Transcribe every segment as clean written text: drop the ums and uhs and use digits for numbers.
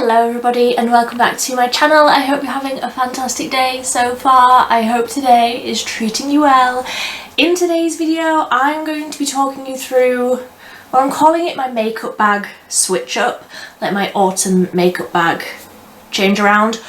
Hello everybody and welcome back to my channel. I hope you're having a fantastic day so far. I hope today is treating you well. In today's video I'm going to be talking you through, well, I'm calling it my makeup bag switch up, like my autumn makeup bag change around.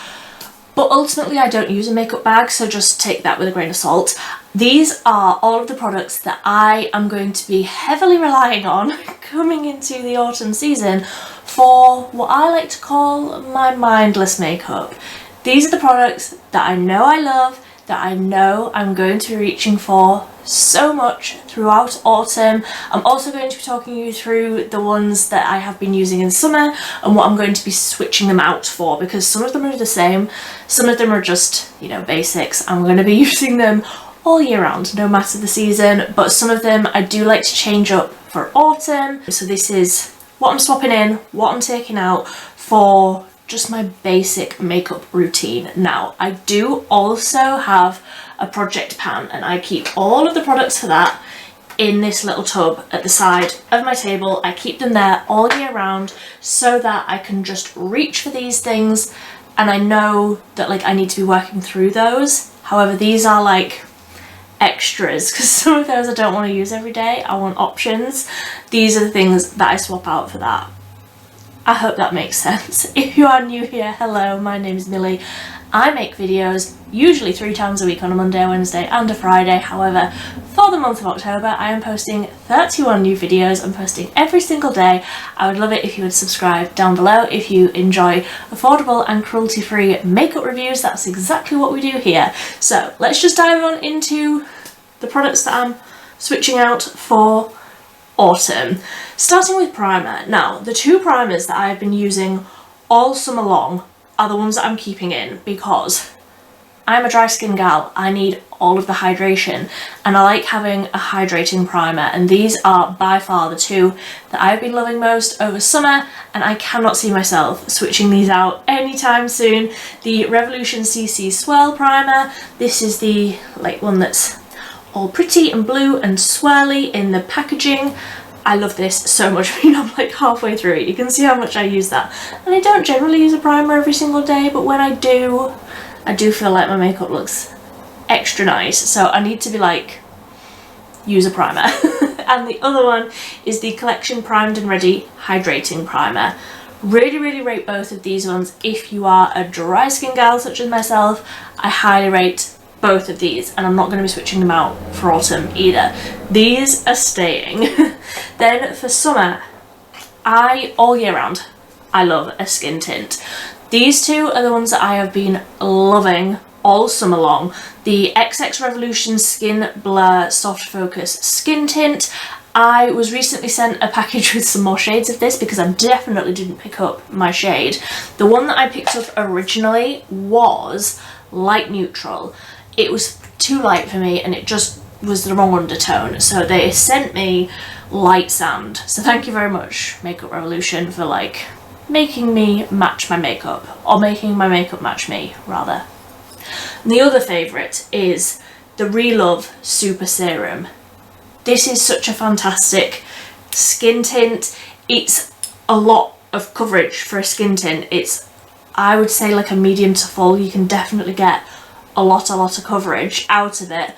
But ultimately I don't use a makeup bag, so just take that with a grain of salt. These are all of the products that I am going to be heavily relying on coming into the autumn season for what I like to call my mindless makeup. These are the products that I know I love, that I know I'm going to be reaching for so much throughout autumn. I'm also going to be talking you through the ones that I have been using in summer and what I'm going to be switching them out for, because some of them are the same, some of them are just, you know, basics. I'm going to be using them all year round, no matter the season, but some of them I do like to change up for autumn. So this is what I'm swapping in, what I'm taking out for just my basic makeup routine. Now, I do also have a project pan and I keep all of the products for that in this little tub at the side of my table. I keep them there all year round so that I can just reach for these things and I know that like I need to be working through those. However, these are like extras because some of those I don't want to use every day. I want options. These are the things that I swap out for that. I hope that makes sense. If you are new here, hello, my name is Millie. I make videos usually 3 times a week on a Monday, Wednesday and a Friday. However, for the month of October, I am posting 31 new videos. I'm posting every single day. I would love it if you would subscribe down below if you enjoy affordable and cruelty-free makeup reviews. That's exactly what we do here. So let's just dive on into the products that I'm switching out for autumn. Starting with primer. Now, the 2 primers that I've been using all summer long are the ones that I'm keeping in because I'm a dry skin gal. I need all of the hydration and I like having a hydrating primer, and these are by far the 2 that I've been loving most over summer, and I cannot see myself switching these out anytime soon. The Revolution CC Swirl Primer. This is the like one that's all pretty and blue and swirly in the packaging. I love this so much. I mean, I'm like halfway through it. You can see how much I use that. And I don't generally use a primer every single day, but when I do feel like my makeup looks extra nice. So I need to be like, use a primer. And the other one is the Collection Primed and Ready Hydrating Primer. Really, really rate both of these ones. If you are a dry skin gal such as myself, I highly rate both of these, and I'm not going to be switching them out for autumn either. These are staying. Then for summer, all year round, I love a skin tint. These 2 are the ones that I have been loving all summer long. The XX Revolution Skin Blur Soft Focus Skin Tint. I was recently sent a package with some more shades of this because I definitely didn't pick up my shade. The one that I picked up originally was light neutral. It was too light for me and it just was the wrong undertone, so they sent me light sand. So thank you very much, Makeup Revolution, for like making me match my makeup, or making my makeup match me rather. And the other favourite is the Relove Super Serum. This is such a fantastic skin tint. It's a lot of coverage for a skin tint. It's, I would say, like a medium to full. You can definitely get a lot of coverage out of it.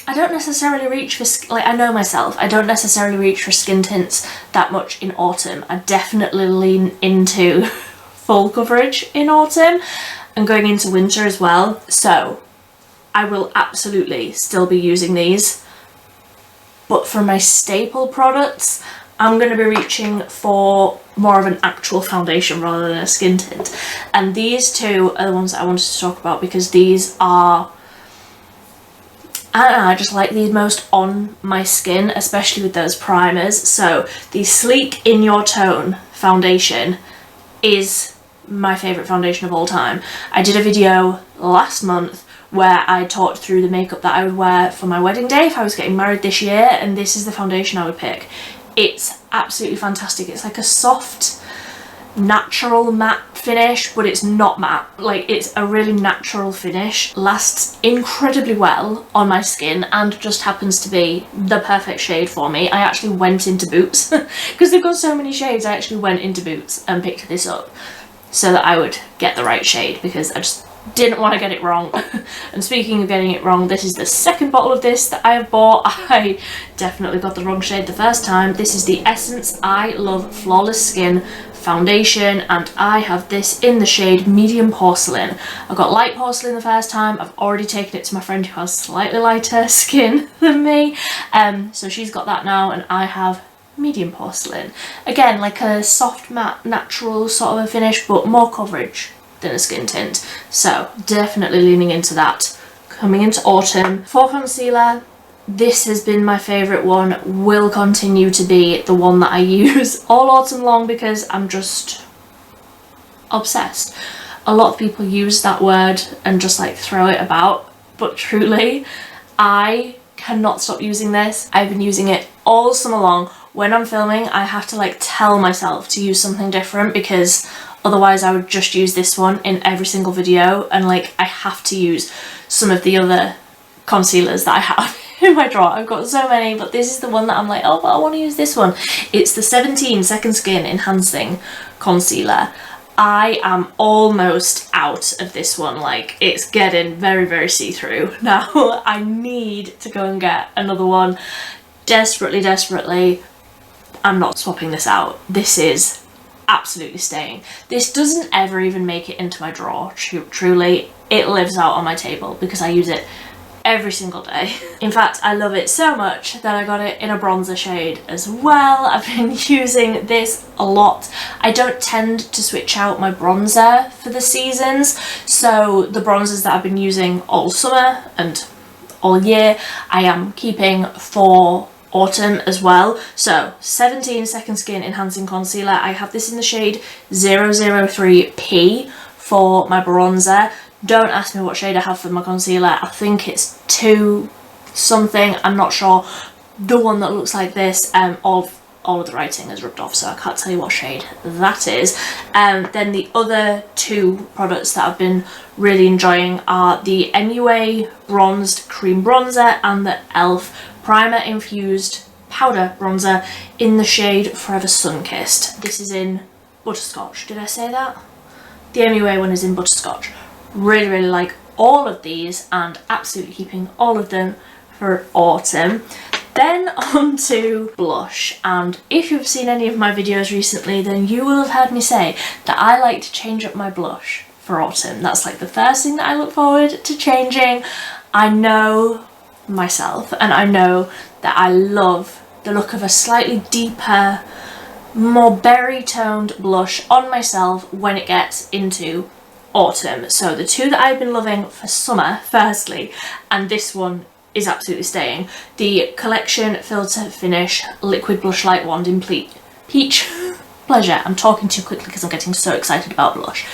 I don't necessarily reach for, like, I know myself, I don't necessarily reach for skin tints that much in autumn. I definitely lean into full coverage in autumn and going into winter as well. So I will absolutely still be using these. But for my staple products, I'm going to be reaching for more of an actual foundation rather than a skin tint. And these 2 are the ones that I wanted to talk about because these are, I don't know, I just like these most on my skin, especially with those primers. So the Sleek In Your Tone foundation is my favourite foundation of all time. I did a video last month where I talked through the makeup that I would wear for my wedding day if I was getting married this year, and this is the foundation I would pick. It's absolutely fantastic. It's like a soft, natural matte finish, but it's not matte. Like, it's a really natural finish. Lasts incredibly well on my skin and just happens to be the perfect shade for me. I actually went into Boots because they've got so many shades. I actually went into Boots and picked this up. so that I would get the right shade, because I just didn't want to get it wrong. And speaking of getting it wrong, this is the second bottle of this that I have bought. I definitely got the wrong shade the first time. This is the Essence I Love Flawless Skin foundation, and I have this in the shade Medium Porcelain. I got Light Porcelain the first time. I've already taken it to my friend who has slightly lighter skin than me, so she's got that now, and I have Medium Porcelain. Again, like a soft matte natural sort of a finish, but more coverage than a skin tint, so definitely leaning into that. Coming into autumn, for concealer, this has been my favourite one, will continue to be the one that I use all autumn long, because I'm just obsessed. A lot of people use that word and just like throw it about, but truly I cannot stop using this. I've been using it all summer long. When I'm filming, I have to like tell myself to use something different, because otherwise I would just use this one in every single video, and like I have to use some of the other concealers that I have in my drawer. I've got so many, but this is the one that I'm like, oh, but I want to use this one. It's the 17 Second Skin Enhancing Concealer. I am almost out of this one, like it's getting very, very see-through now. I need to go and get another one. Desperately. I'm not swapping this out. This is absolutely staying. This doesn't ever even make it into my drawer, truly. It lives out on my table because I use it every single day. In fact, I love it so much that I got it in a bronzer shade as well. I've been using this a lot. I don't tend to switch out my bronzer for the seasons, so the bronzers that I've been using all summer and all year, I am keeping for autumn as well. So 17 Second Skin Enhancing Concealer. I have this in the shade 003P for my bronzer. Don't ask me what shade I have for my concealer. I think it's 2 something, I'm not sure. The one that looks like this, all of the writing is rubbed off, so I can't tell you what shade that is. Then the other 2 products that I've been really enjoying are the MUA Bronzed Cream Bronzer and the e.l.f. Primer Infused Powder Bronzer in the shade Forever Sunkissed. This is in Butterscotch. Did I say that? The MUA one is in Butterscotch. Really like all of these, and absolutely keeping all of them for autumn. Then on to blush, and if you've seen any of my videos recently, then you will have heard me say that I like to change up my blush for autumn. That's like the first thing that I look forward to changing. I know myself, and I know that I love the look of a slightly deeper, more berry toned blush on myself when it gets into autumn. So the 2 that I've been loving for summer, firstly, and this one is absolutely staying, the Collection Filter Finish Liquid Blush Light Wand in Peach Pleasure. I'm talking too quickly because I'm getting so excited about blush.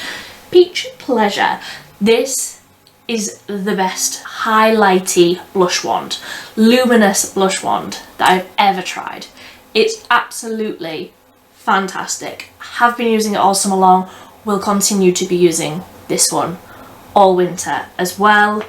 Peach Pleasure. This is the best highlighty blush wand, luminous blush wand that I've ever tried. It's absolutely fantastic. Have been using it all summer long, will continue to be using this one all winter as well,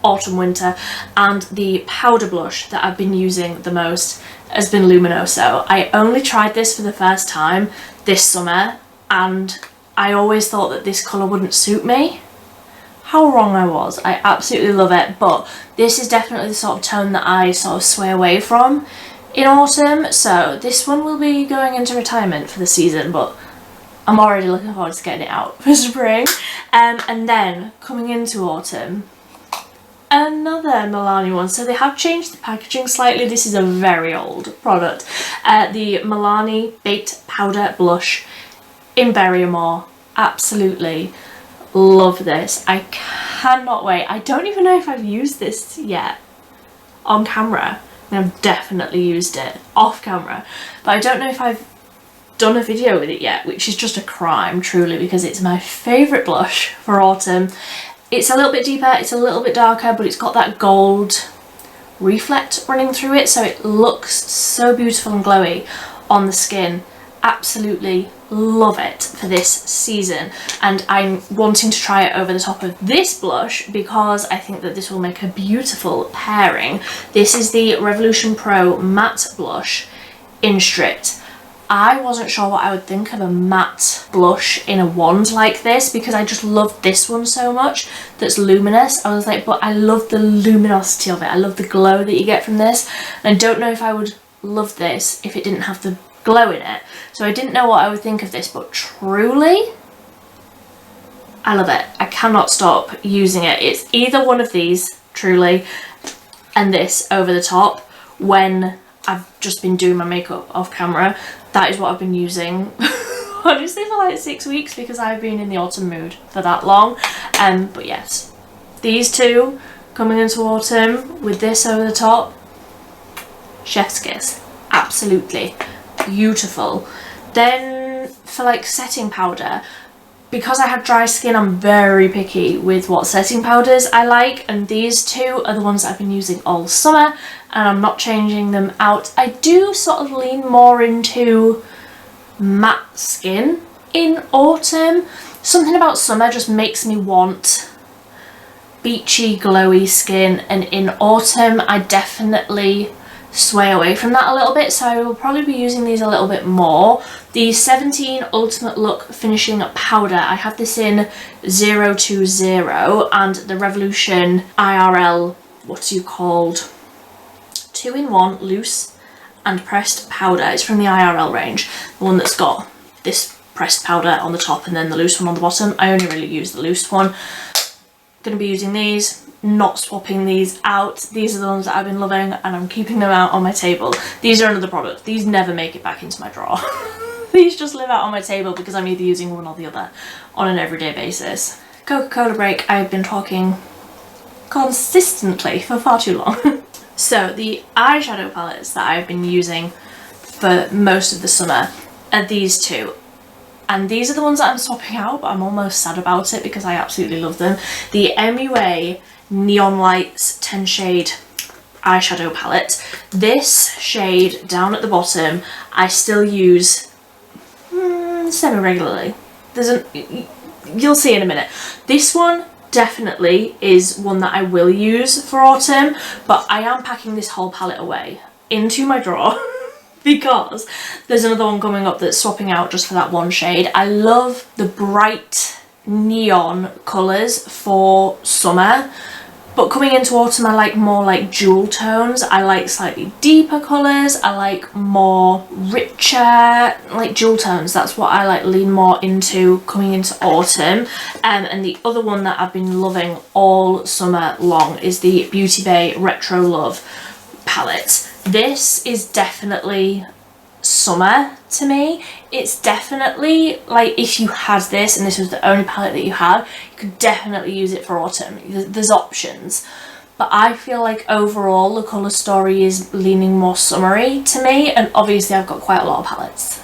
autumn, winter. And the powder blush that I've been using the most has been Luminoso. I only tried this for the first time this summer, and I always thought that this colour wouldn't suit me. How wrong I was. I absolutely love it, but this is definitely the sort of tone that I sort of sway away from in autumn, so this one will be going into retirement for the season, but I'm already looking forward to getting it out for spring. And then coming into autumn, another Milani one. So they have changed the packaging slightly. This is a very old product. The Milani Baked Powder Blush in Berry Amore. Absolutely love this. I cannot wait. I don't even know if I've used this yet on camera. I mean, I've definitely used it off camera, but I don't know if I've done a video with it yet, which is just a crime, truly, because it's my favourite blush for autumn. It's a little bit deeper, it's a little bit darker, but it's got that gold reflect running through it, so it looks so beautiful and glowy on the skin. Absolutely love it for this season, and I'm wanting to try it over the top of this blush because I think that this will make a beautiful pairing. This is the Revolution Pro Matte Blush in Stripped. I wasn't sure what I would think of a matte blush in a wand like this, because I just love this one so much that's luminous. I was like, but I love the luminosity of it. I love the glow that you get from this. And I don't know if I would love this if it didn't have the glow in it. So I didn't know what I would think of this, but truly, I love it. I cannot stop using it. It's either one of these, truly, and this over the top when I've just been doing my makeup off camera. That is what I've been using honestly for like 6 weeks, because I've been in the autumn mood for that long. But yes, these two coming into autumn with this over the top, chef's kiss. Absolutely beautiful. Then for like setting powder, because I have dry skin, I'm very picky with what setting powders I like, and these two are the ones that I've been using all summer, and I'm not changing them out. I do sort of lean more into matte skin in autumn. Something about summer just makes me want beachy, glowy skin, and in autumn I definitely sway away from that a little bit, so I will probably be using these a little bit more. The 17 Ultimate Look Finishing Powder, I have this in 020, and the Revolution IRL, what's you called, 2-in-1 loose and pressed powder. It's from the IRL range, the one that's got this pressed powder on the top and then the loose one on the bottom. I only really use the loose one. Gonna be using these, not swapping these out. These are the ones that I've been loving, and I'm keeping them out on my table. These are another product. These never make it back into my drawer. These just live out on my table because I'm either using one or the other on an everyday basis. Coca-Cola break. I've been talking consistently for far too long. So the eyeshadow palettes that I've been using for most of the summer are these two. And these are the ones that I'm swapping out, but I'm almost sad about it because I absolutely love them. The MUA Neon Lights 10 shade eyeshadow palette. This shade down at the bottom I still use semi-regularly. You'll see in a minute. This one definitely is one that I will use for autumn, but I am packing this whole palette away into my drawer because there's another one coming up that's swapping out just for that one shade. I love the bright neon colours for summer, but coming into autumn I like more like jewel tones. I like slightly deeper colours. I like more richer like jewel tones. That's what I like lean more into coming into autumn. And the other one that I've been loving all summer long is the Beauty Bay Retro Love palette. This is definitely summer to me. It's definitely like if you had this and this was the only palette that you had, you could definitely use it for autumn. There's options, but I feel like overall the colour story is leaning more summery to me, and obviously I've got quite a lot of palettes.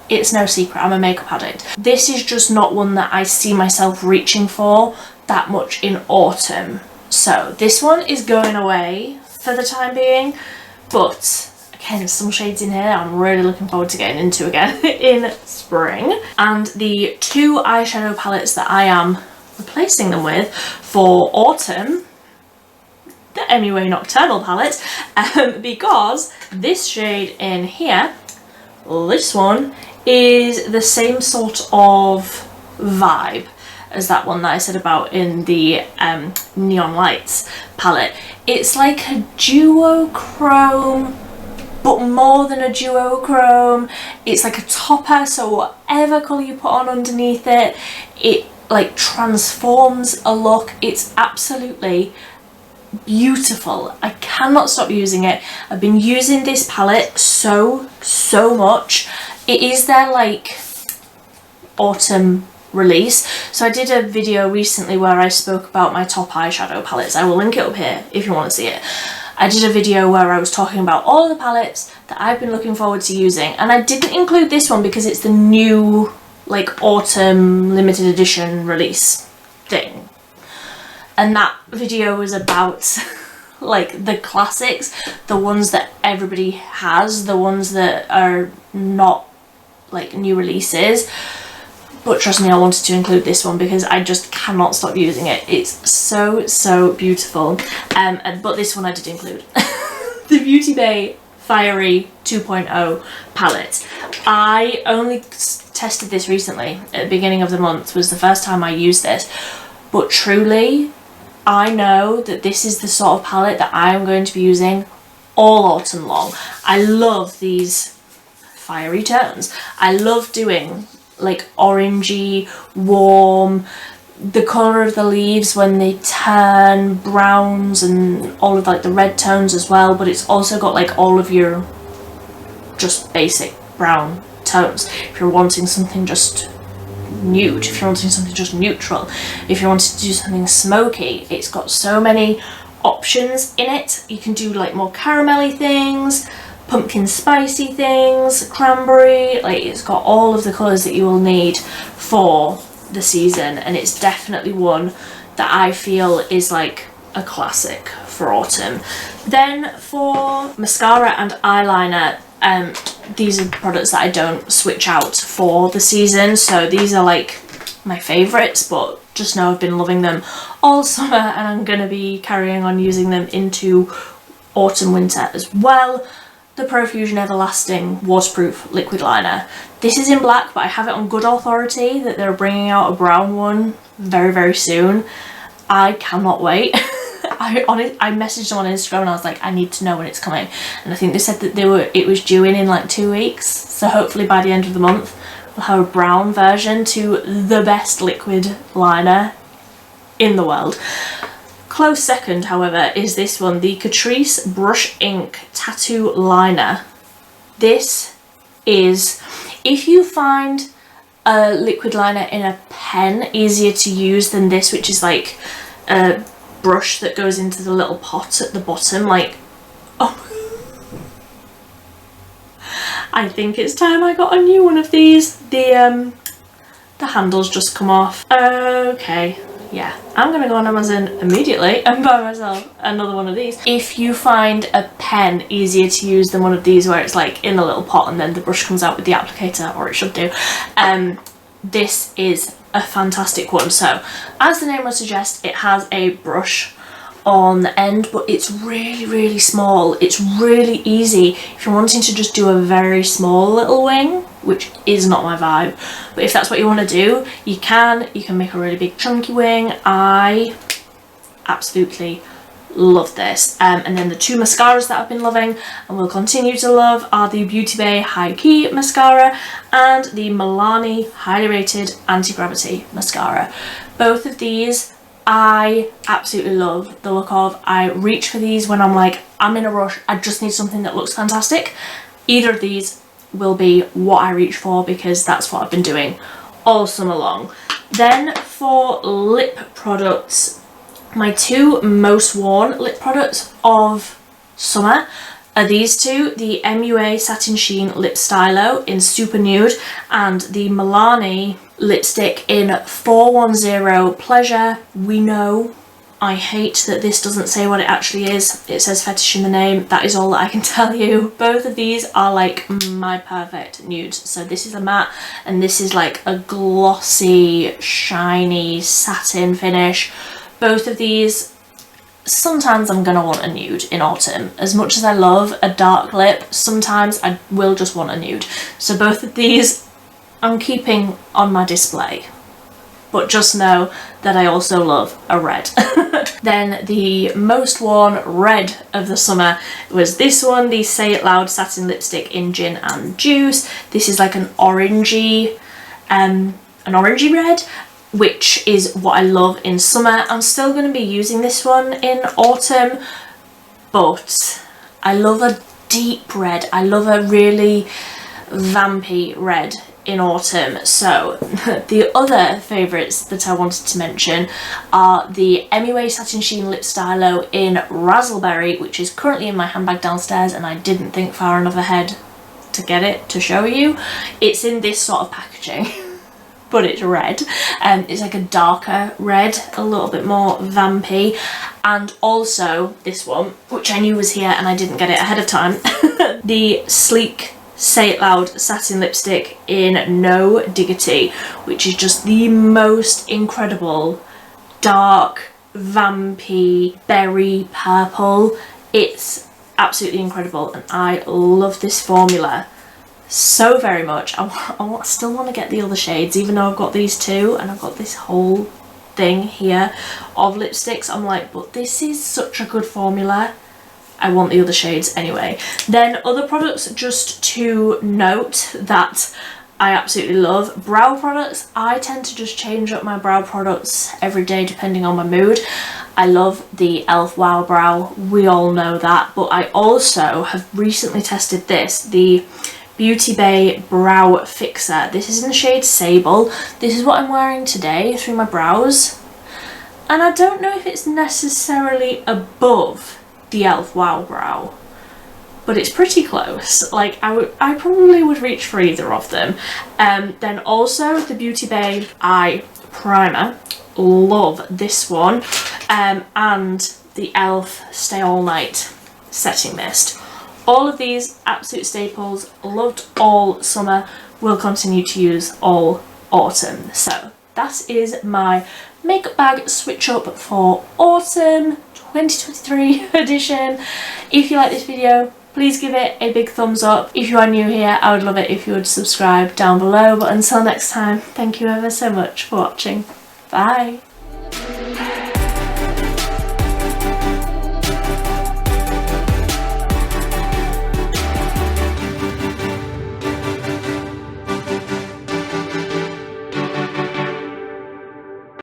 It's no secret, I'm a makeup addict. This is just not one that I see myself reaching for that much in autumn. So this one is going away for the time being, but again, some shades in here I'm really looking forward to getting into again in spring. And the two eyeshadow palettes that I am replacing them with for autumn, the MUA Nocturnal palette, because this shade in here, this one, is the same sort of vibe as that one that I said about in the Neon Lights palette. It's like a duochrome, but more than a duochrome. It's like a topper, so whatever colour you put on underneath it, it like transforms a look. It's absolutely beautiful. I cannot stop using it. I've been using this palette so much. It is their like autumn release. So I did a video recently where I spoke about my top eyeshadow palettes. I will link it up here if you want to see it. I did a video where I was talking about all the palettes that I've been looking forward to using, and I didn't include this one because it's the new like autumn limited edition release thing, and that video was about like the classics, the ones that everybody has, the ones that are not like new releases. But trust me, I wanted to include this one because I just cannot stop using it. It's so beautiful. But this one I did include. The Beauty Bay Fiery 2.0 palette. I only tested this recently. At the beginning of the month was the first time I used this, but truly I know that this is the sort of palette that I am going to be using all autumn long. I love these fiery tones. I love doing like orangey, warm, the colour of the leaves when they turn browns, and all of like the red tones as well, but it's also got like all of your just basic brown tones. If you're wanting something just nude, if you're wanting something just neutral, if you're wanting to do something smoky, it's got so many options in it. You can do like more caramelly things, pumpkin spicy things, cranberry, like it's got all of the colours that you will need for the season, and it's definitely one that I feel is like a classic for autumn. Then for mascara and eyeliner, these are products that I don't switch out for the season, so these are like my favourites, but just know I've been loving them all summer and I'm going to be carrying on using them into autumn winter as well. The Profusion Everlasting Waterproof Liquid Liner. This is in black, but I have it on good authority that they're bringing out a brown one very, very soon. I cannot wait. I messaged them on Instagram and I was like, I need to know when it's coming. And I think they said that it was due in like 2 weeks. So hopefully by the end of the month, we'll have a brown version to the best liquid liner in the world. Close second, however, is this one, the Catrice Brush Ink Tattoo Liner. This is, if you find a liquid liner in a pen easier to use than this, which is like a brush that goes into the little pot at the bottom, like, oh, I think it's time I got a new one of these. The handles just come off. Okay. Yeah, I'm gonna go on Amazon immediately and buy myself another one of these. If you find a pen easier to use than one of these where it's like in a little pot and then the brush comes out with the applicator, or it should do, this is a fantastic one. So as the name would suggest, it has a brush on the end, but it's really, really small. It's really easy if you're wanting to just do a very small little wing, which is not my vibe, but if that's what you want to do, you can make a really big chunky wing. I absolutely love this. And then the two mascaras that I've been loving and will continue to love are the Beauty Bay High Key Mascara and the Milani Highly Rated Anti-Gravity Mascara. Both of these I absolutely love the look of. I reach for these when I'm like, I'm in a rush, I just need something that looks fantastic. Either of these will be what I reach for because that's what I've been doing all summer long. Then for lip products, my two most worn lip products of summer are these two, the MUA Satin Sheen Lip Stylo in Super Nude and the Milani lipstick in 410 Pleasure. We know, I hate that this doesn't say what it actually is. It says fetish in the name. That is all that I can tell you. Both of these are like my perfect nudes. So this is a matte and this is like a glossy, shiny satin finish. Both of these, sometimes I'm gonna want a nude in autumn. As much as I love a dark lip, sometimes I will just want a nude. So both of these I'm keeping on my display, but just know that I also love a red. Then the most worn red of the summer was this one, the Say It Loud Satin Lipstick in Gin and Juice. This is like an orangey red, which is what I love in summer. I'm still going to be using this one in autumn, but I love a deep red. I love a really vampy red in autumn. So the other favourites that I wanted to mention are the MUA Satin Sheen Lip Stylo in Razzleberry, which is currently in my handbag downstairs and I didn't think far enough ahead to get it to show you. It's in this sort of packaging but it's red, and it's like a darker red, a little bit more vampy. And also this one, which I knew was here and I didn't get it ahead of time, the Sleek Say It Loud Satin Lipstick in No Diggity, which is just the most incredible dark, vampy, berry purple. It's absolutely incredible, and I love this formula so very much. I still want to get the other shades, even though I've got these two and I've got this whole thing here of lipsticks. I'm like, but this is such a good formula, I want the other shades anyway. Then other products just to note that I absolutely love. Brow products, I tend to just change up my brow products every day depending on my mood. I love the e.l.f. Wow Brow, we all know that, but I also have recently tested this, the Beauty Bay Brow Fixer. This is in the shade Sable. This is what I'm wearing today through my brows, and I don't know if it's necessarily above the e.l.f. Wow Brow, but it's pretty close. Like I probably would reach for either of them. Then also the Beauty Bay Eye Primer, love this one, and the e.l.f. Stay All Night Setting Mist. All of these absolute staples, loved all summer, will continue to use all autumn. So that is my makeup bag switch up for autumn 2023 edition. If you like this video, please give it a big thumbs up. If you are new here, I would love it if you would subscribe down below. But until next time, thank you ever so much for watching. Bye.